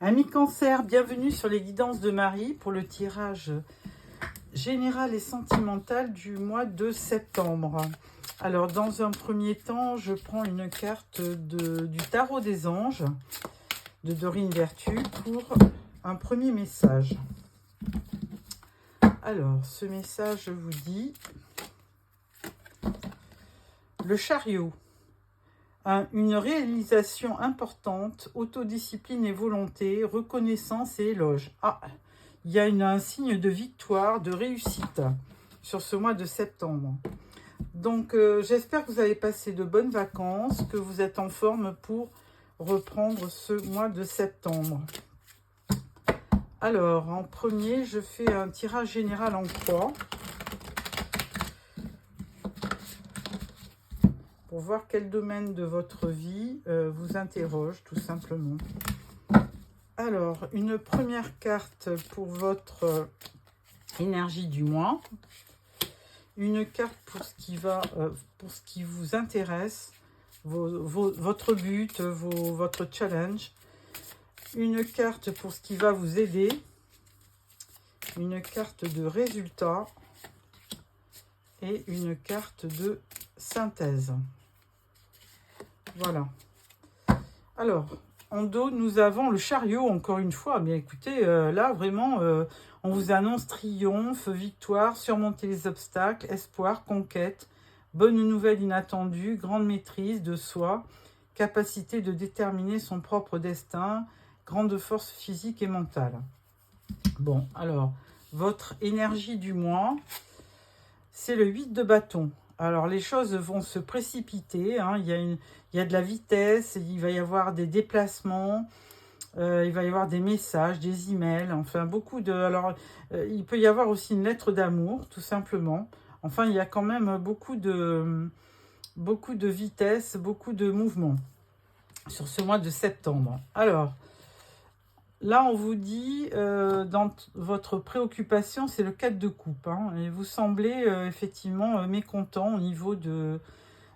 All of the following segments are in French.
Amis Cancer, bienvenue sur les guidances de Marie pour le tirage général et sentimental du mois de septembre. Alors, dans un premier temps, je prends une carte du Tarot des Anges de Dorine Vertu pour un premier message. Alors, ce message vous dit le chariot. Une réalisation importante, autodiscipline et volonté, reconnaissance et éloge. Ah, il y a un signe de victoire, de réussite sur ce mois de septembre. Donc, j'espère que vous avez passé de bonnes vacances, que vous êtes en forme pour reprendre ce mois de septembre. Alors, en premier, je fais un tirage général en croix. Pour voir quel domaine de votre vie vous interroge, tout simplement. Alors, une première carte pour votre énergie du mois. Une carte pour ce qui va, pour ce qui vous intéresse, votre but, votre challenge. Une carte pour ce qui va vous aider. Une carte de résultat. Et une carte de synthèse. Voilà. Alors, en dos, nous avons le chariot, encore une fois. Bien écoutez, là, vraiment, on vous annonce triomphe, victoire, surmonter les obstacles, espoir, conquête, bonne nouvelle inattendue, grande maîtrise de soi, capacité de déterminer son propre destin, grande force physique et mentale. Bon, alors, votre énergie du mois, c'est le 8 de bâton. Alors, les choses vont se précipiter. Hein. Il y a de la vitesse, il va y avoir des déplacements, il va y avoir des messages, des emails, enfin, beaucoup de... Alors, il peut y avoir aussi une lettre d'amour, tout simplement. Enfin, il y a quand même beaucoup de vitesse, beaucoup de mouvements sur ce mois de septembre. Alors, là, on vous dit, dans votre préoccupation, c'est le 4 de coupe. Hein, et vous semblez effectivement mécontent au niveau de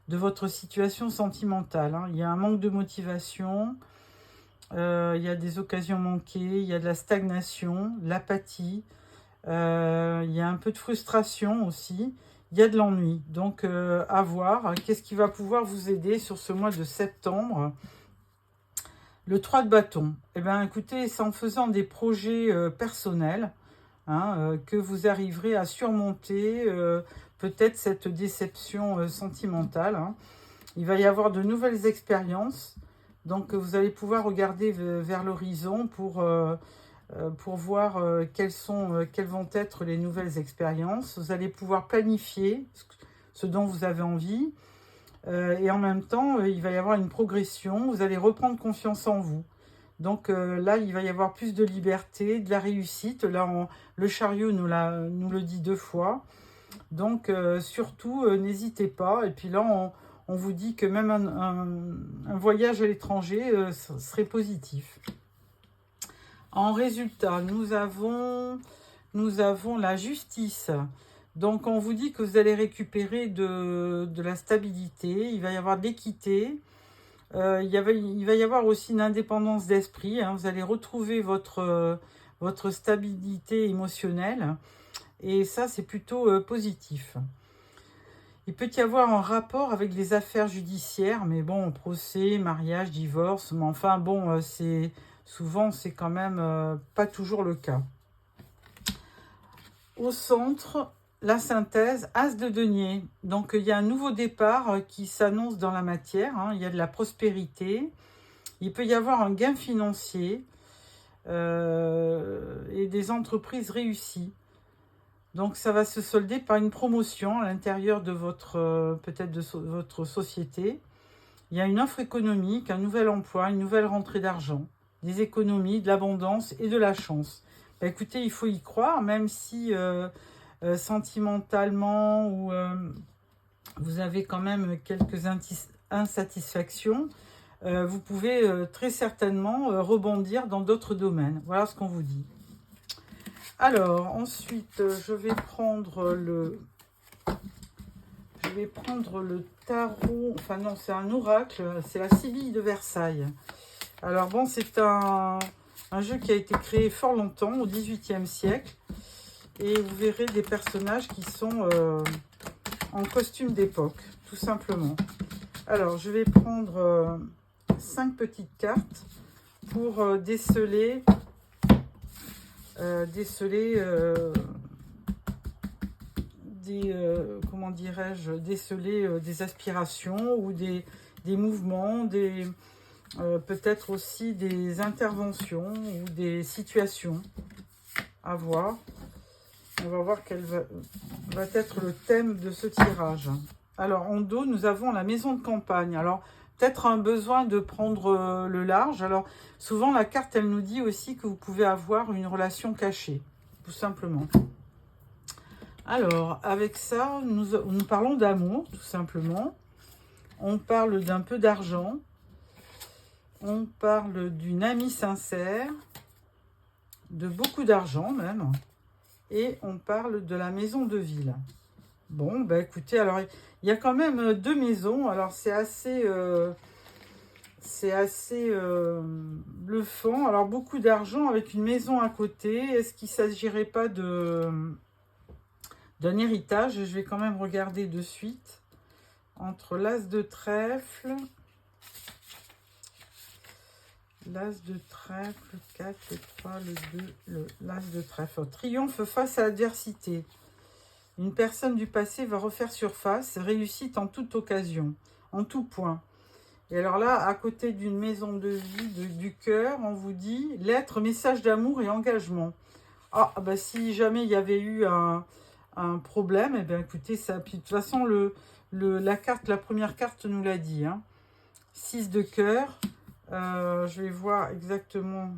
votre situation sentimentale. Hein. Il y a un manque de motivation, il y a des occasions manquées, il y a de la stagnation, de l'apathie, il y a un peu de frustration aussi, il y a de l'ennui. Donc, à voir, qu'est-ce qui va pouvoir vous aider sur ce mois de septembre ? Le 3 de bâton, eh bien, écoutez, c'est en faisant des projets personnels que vous arriverez à surmonter peut-être cette déception sentimentale. Hein. Il va y avoir de nouvelles expériences, donc vous allez pouvoir regarder vers l'horizon pour voir quelles vont être les nouvelles expériences. Vous allez pouvoir planifier ce dont vous avez envie. Et en même temps, il va y avoir une progression, vous allez reprendre confiance en vous. Donc là, il va y avoir plus de liberté, de la réussite. Là, le chariot nous le dit 2 fois. Donc surtout, n'hésitez pas. Et puis là, on vous dit que même un voyage à l'étranger serait positif. En résultat, nous avons la justice. Donc, on vous dit que vous allez récupérer de la stabilité, il va y avoir de l'équité, il va y avoir aussi une indépendance d'esprit, hein, vous allez retrouver votre stabilité émotionnelle, et ça, c'est plutôt positif. Il peut y avoir un rapport avec les affaires judiciaires, mais bon, procès, mariage, divorce, mais enfin bon, souvent, c'est quand même pas toujours le cas. Au centre, la synthèse, As de denier. Donc, il y a un nouveau départ qui s'annonce dans la matière. Hein. Il y a de la prospérité. Il peut y avoir un gain financier et des entreprises réussies. Donc, ça va se solder par une promotion à l'intérieur de peut-être de votre société. Il y a une offre économique, un nouvel emploi, une nouvelle rentrée d'argent, des économies, de l'abondance et de la chance. Bah, écoutez, il faut y croire, même si sentimentalement ou vous avez quand même quelques insatisfactions, vous pouvez très certainement rebondir dans d'autres domaines. Voilà ce qu'on vous dit. Alors, ensuite, je vais prendre le tarot, enfin non, c'est un oracle, c'est la Sibylle de Versailles. Alors bon, c'est un Un jeu qui a été créé fort longtemps, au XVIIIe siècle. Et vous verrez des personnages qui sont en costume d'époque, tout simplement. Alors, je vais prendre 5 petites cartes pour déceler comment dirais-je, déceler des aspirations ou des mouvements, peut-être aussi des interventions ou des situations à voir. On va voir quel va être le thème de ce tirage. Alors, en dos, nous avons la maison de campagne. Alors, peut-être un besoin de prendre le large. Alors, souvent, la carte, elle nous dit aussi que vous pouvez avoir une relation cachée, tout simplement. Alors, avec ça, nous parlons d'amour, tout simplement. On parle d'un peu d'argent. On parle d'une amie sincère, de beaucoup d'argent même. Et on parle de la maison de ville. Bon, bah écoutez, alors il y a quand même 2 maisons. Alors c'est assez bluffant. Alors beaucoup d'argent avec une maison à côté. Est-ce qu'il ne s'agirait pas d'un héritage? Je vais quand même regarder de suite. Entre l'as de trèfle, l'as de trèfle, le 4, le 3, le 2, l'as de trèfle. Triomphe face à l'adversité. Une personne du passé va refaire surface, réussite en toute occasion, en tout point. Et alors là, à côté d'une maison de vie, du cœur, on vous dit lettre, message d'amour et engagement. Ah, bah si jamais il y avait eu un problème, eh bien écoutez, ça. Puis de toute façon, la première carte nous l'a dit. 6 de cœur. Je vais voir exactement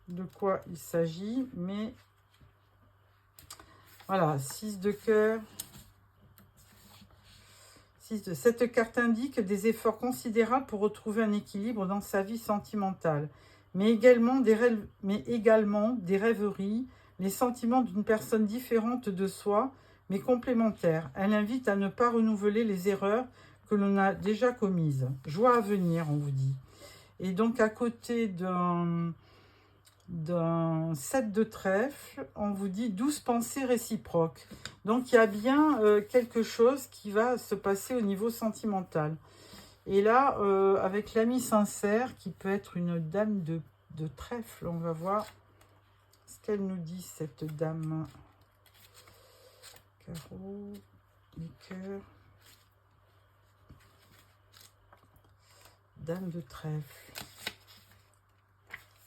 de quoi il s'agit, mais voilà, 6 de cœur. Cette carte indique des efforts considérables pour retrouver un équilibre dans sa vie sentimentale, mais également des rêveries, les sentiments d'une personne différente de soi, mais complémentaires. Elle invite à ne pas renouveler les erreurs que l'on a déjà commises. Joie à venir, on vous dit. Et donc, à côté d'un 7 de trèfle, on vous dit 12 pensées réciproques. Donc, il y a bien quelque chose qui va se passer au niveau sentimental. Et là, avec l'ami sincère, qui peut être une dame de trèfle, on va voir ce qu'elle nous dit, cette dame. Carreau, les cœurs. Dame de trèfle.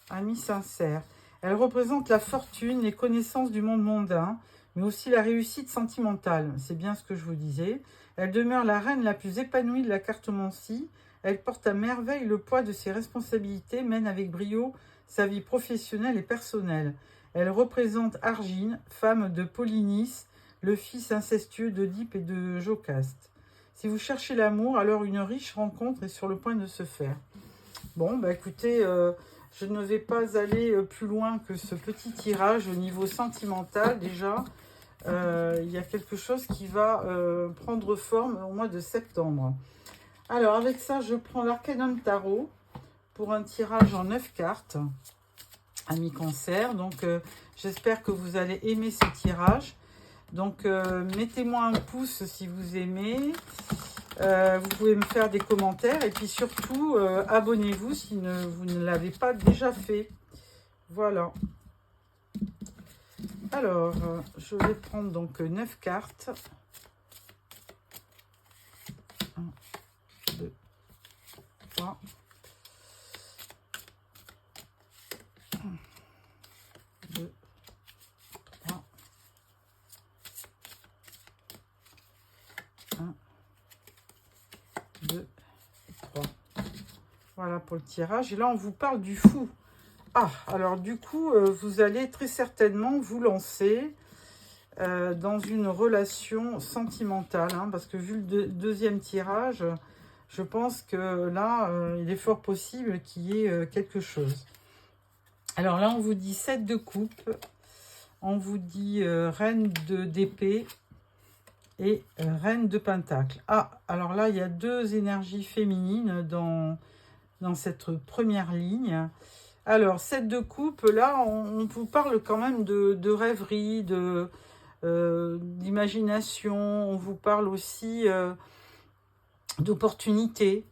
Amie sincère. Elle représente la fortune, les connaissances du monde mondain, mais aussi la réussite sentimentale. C'est bien ce que je vous disais. Elle demeure la reine la plus épanouie de la cartomancie. Elle porte à merveille le poids de ses responsabilités, mène avec brio sa vie professionnelle et personnelle. Elle représente Argine, femme de Polynice, le fils incestueux d'Oedipe et de Jocaste. Si vous cherchez l'amour, alors une riche rencontre est sur le point de se faire. Bon, bah écoutez, je ne vais pas aller plus loin que ce petit tirage au niveau sentimental. Déjà, il y a quelque chose qui va prendre forme au mois de septembre. Alors, avec ça, je prends l'Arcanum Tarot pour un tirage en 9 cartes. Ami Cancer. Donc, j'espère que vous allez aimer ce tirage. Donc, mettez-moi un pouce si vous aimez. Vous pouvez me faire des commentaires. Et puis surtout, abonnez-vous si vous ne l'avez pas déjà fait. Voilà. Alors, je vais prendre donc 9 cartes. 1, 2, 3. 1, 2, 3. 1, 2, 3. Voilà pour le tirage. Et là, on vous parle du fou. Ah, alors du coup, vous allez très certainement vous lancer dans une relation sentimentale. Parce que vu le deuxième tirage, je pense que là, il est fort possible qu'il y ait quelque chose. Alors là, on vous dit 7 de coupe. On vous dit reine d'épée et reine de pentacle. Ah, alors là, il y a 2 énergies féminines dans cette première ligne. Alors, 7 de coupe, là, on vous parle quand même de rêverie, d'imagination. On vous parle aussi d'opportunités.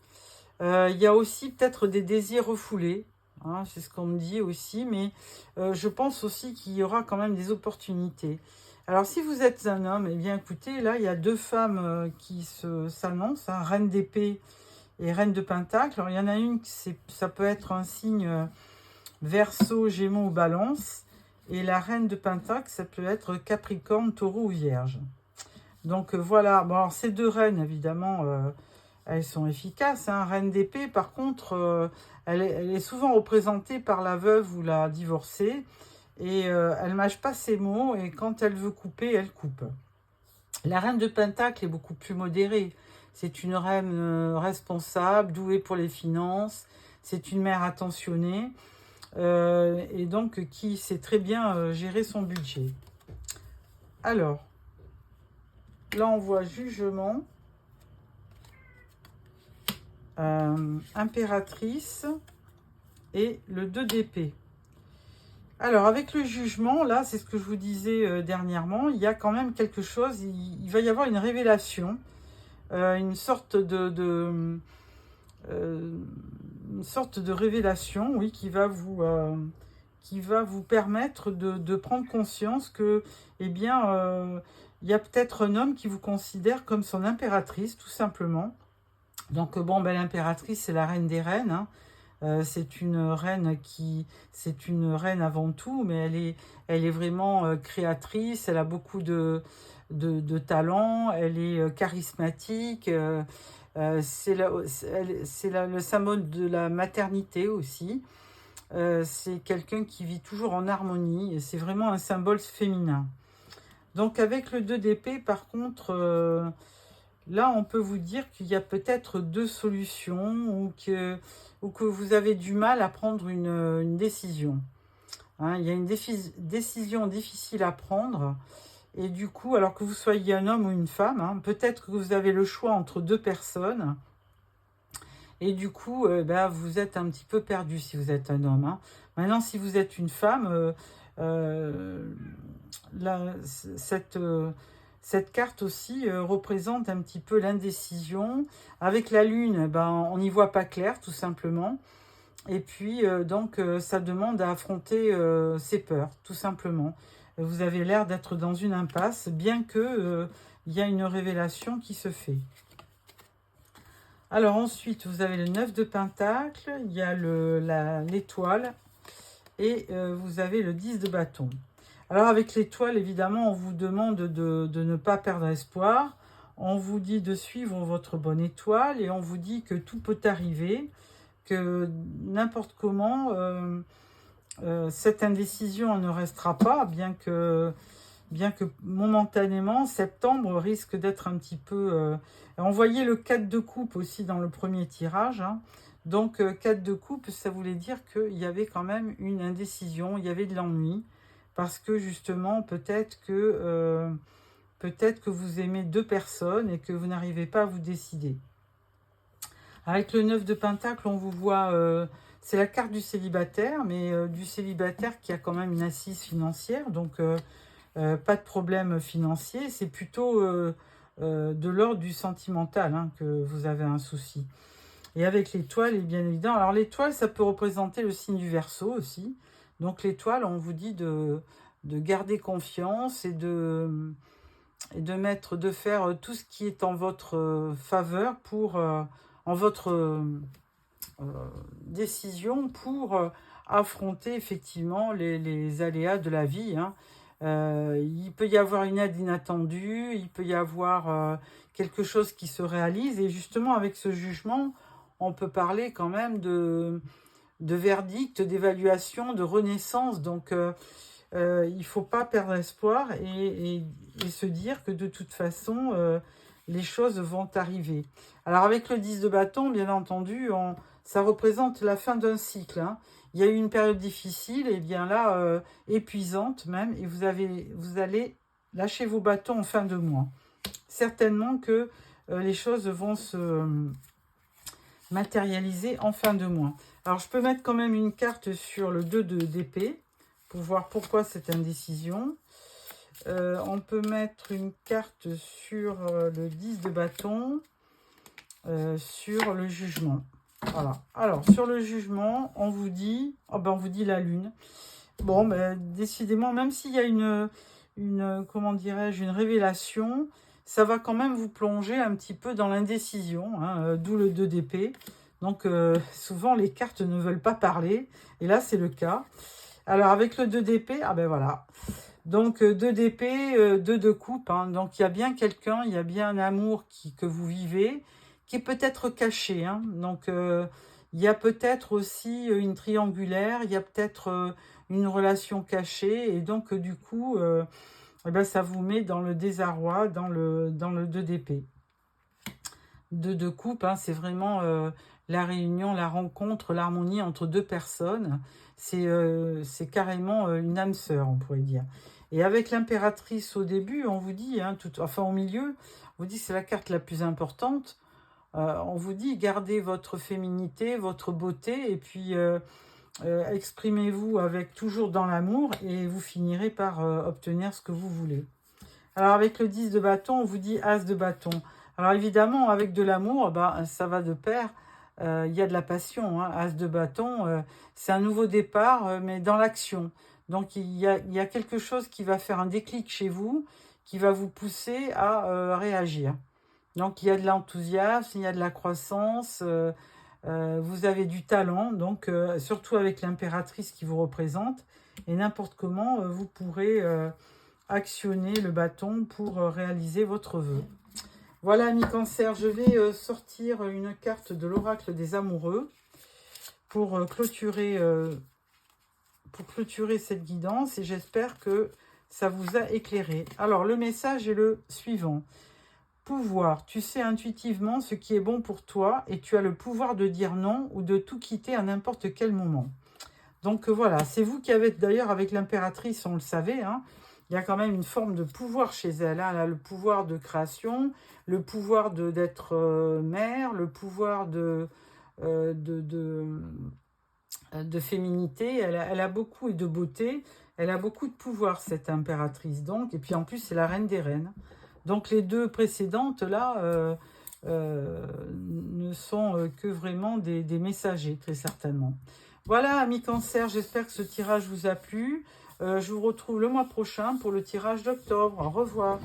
Il y a aussi peut-être des désirs refoulés. Hein, c'est ce qu'on me dit aussi. Mais je pense aussi qu'il y aura quand même des opportunités. Alors, si vous êtes un homme, eh bien, écoutez, là, il y a deux femmes qui s'annoncent, hein, Reine d'épée et Reine de Pentacle. Alors, il y en a une, ça peut être un signe Verseau, Gémeaux ou Balance. Et la Reine de Pentacle, ça peut être Capricorne, Taureau ou Vierge. Donc, voilà. Bon, alors, ces deux reines, évidemment, elles sont efficaces. Hein. Reine d'épée, par contre, elle est souvent représentée par la veuve ou la divorcée. Et elle ne mâche pas ses mots. Et quand elle veut couper, elle coupe. La Reine de Pentacle est beaucoup plus modérée. C'est une reine responsable, douée pour les finances. C'est une mère attentionnée. Et donc qui sait très bien gérer son budget. Alors, là on voit jugement, impératrice et le 2 d'épée. Alors avec le jugement, là c'est ce que je vous disais dernièrement, il y a quand même quelque chose, il va y avoir une révélation, une sorte de révélation, oui, qui va vous permettre de prendre conscience que, eh bien, il y a peut-être un homme qui vous considère comme son impératrice, tout simplement. Donc, bon, ben, l'impératrice, c'est la reine des reines, hein. C'est une reine avant tout, mais elle est vraiment créatrice, elle a beaucoup de talent, elle est charismatique, c'est le symbole de la maternité aussi. C'est quelqu'un qui vit toujours en harmonie et c'est vraiment un symbole féminin. Donc avec le 2 d'épée, par contre, là on peut vous dire qu'il y a peut-être deux solutions ou que vous avez du mal à prendre une décision. Hein, il y a une décision difficile à prendre. Et du coup, alors que vous soyez un homme ou une femme, hein, peut-être que vous avez le choix entre deux personnes. Et du coup, vous êtes un petit peu perdu si vous êtes un homme. Hein. Maintenant, si vous êtes une femme, cette carte aussi représente un petit peu l'indécision. Avec la lune, on n'y voit pas clair, tout simplement. Et puis, ça demande à affronter ses peurs, tout simplement. Vous avez l'air d'être dans une impasse, bien que il y a une révélation qui se fait. Alors ensuite, vous avez le 9 de Pentacle, il y a l'étoile et vous avez le 10 de bâton. Alors avec l'étoile, évidemment, on vous demande de ne pas perdre espoir. On vous dit de suivre votre bonne étoile et on vous dit que tout peut arriver, que n'importe comment, cette indécision ne restera pas, bien que momentanément, septembre risque d'être un petit peu... on voyait le 4 de coupe aussi dans le premier tirage. Hein. Donc 4 de coupe, ça voulait dire qu'il y avait quand même une indécision, il y avait de l'ennui. Parce que justement, peut-être que vous aimez deux personnes et que vous n'arrivez pas à vous décider. Avec le 9 de Pentacle, on vous voit... c'est la carte du célibataire, mais du célibataire qui a quand même une assise financière. Donc... pas de problème financier, c'est plutôt de l'ordre du sentimental hein, que vous avez un souci. Et avec l'étoile, bien évidemment, alors l'étoile, ça peut représenter le signe du Verseau aussi. Donc l'étoile, on vous dit de garder confiance et de faire tout ce qui est en votre faveur en votre décision pour affronter effectivement les aléas de la vie. Hein. Il peut y avoir une aide inattendue, il peut y avoir quelque chose qui se réalise. Et justement, avec ce jugement, on peut parler quand même de verdict, d'évaluation, de renaissance. Donc, il ne faut pas perdre espoir et se dire que de toute façon, les choses vont arriver. Alors, avec le 10 de bâton, bien entendu, ça représente la fin d'un cycle. Hein. Il y a eu une période difficile, et bien là, épuisante même, et vous allez lâcher vos bâtons en fin de mois. Certainement que les choses vont matérialiser en fin de mois. Alors, je peux mettre quand même une carte sur le 2 d'épée pour voir pourquoi cette indécision. On peut mettre une carte sur le 10 de bâton, sur le jugement. Voilà. Alors, sur le jugement, on vous dit, oh ben, on vous dit la lune. Bon, ben, décidément, même s'il y a comment dirais-je, une révélation, ça va quand même vous plonger un petit peu dans l'indécision, hein, d'où le 2 d'épée. Donc, souvent, les cartes ne veulent pas parler, et là, c'est le cas. Alors, avec le 2 d'épée, ah ben voilà. Donc, 2 d'épée, 2 de coupe, hein. Donc, il y a bien quelqu'un, il y a bien un amour que vous vivez, qui est peut-être caché, hein. Donc, il y a peut-être aussi une triangulaire, il y a peut-être une relation cachée, et donc, du coup, eh ben, ça vous met dans le désarroi, dans le 2 d'épée. 2 de coupe, hein, c'est vraiment la réunion, la rencontre, l'harmonie entre deux personnes. C'est carrément une âme sœur, on pourrait dire. Et avec l'impératrice au début, on vous dit, hein, enfin au milieu, on vous dit que c'est la carte la plus importante. On vous dit, gardez votre féminité, votre beauté, et puis exprimez-vous avec toujours dans l'amour, et vous finirez par obtenir ce que vous voulez. Alors avec le 10 de bâton, on vous dit as de bâton. Alors évidemment, avec de l'amour, bah, ça va de pair. Il y a de la passion, hein. As de bâton, c'est un nouveau départ, mais dans l'action. Donc il y a quelque chose qui va faire un déclic chez vous, qui va vous pousser à réagir. Donc il y a de l'enthousiasme, il y a de la croissance, vous avez du talent, donc surtout avec l'impératrice qui vous représente. Et n'importe comment, vous pourrez actionner le bâton pour réaliser votre vœu. Voilà, amis Cancer, je vais sortir une carte de l'oracle des amoureux pour clôturer cette guidance, et j'espère que ça vous a éclairé. Alors, le message est le suivant. Pouvoir, tu sais intuitivement ce qui est bon pour toi et tu as le pouvoir de dire non ou de tout quitter à n'importe quel moment. Donc voilà, c'est vous qui avez, d'ailleurs avec l'impératrice, on le savait, hein, il y a quand même une forme de pouvoir chez elle. Hein. Elle a le pouvoir de création, le pouvoir d'être mère, le pouvoir de féminité. Elle a beaucoup, et de beauté. Elle a beaucoup de pouvoir, cette impératrice. Donc, et puis en plus, c'est la reine des reines. Donc les deux précédentes, là, ne sont que vraiment des messagers, très certainement. Voilà, amis Cancer, j'espère que ce tirage vous a plu. Je vous retrouve le mois prochain pour le tirage d'octobre. Au revoir.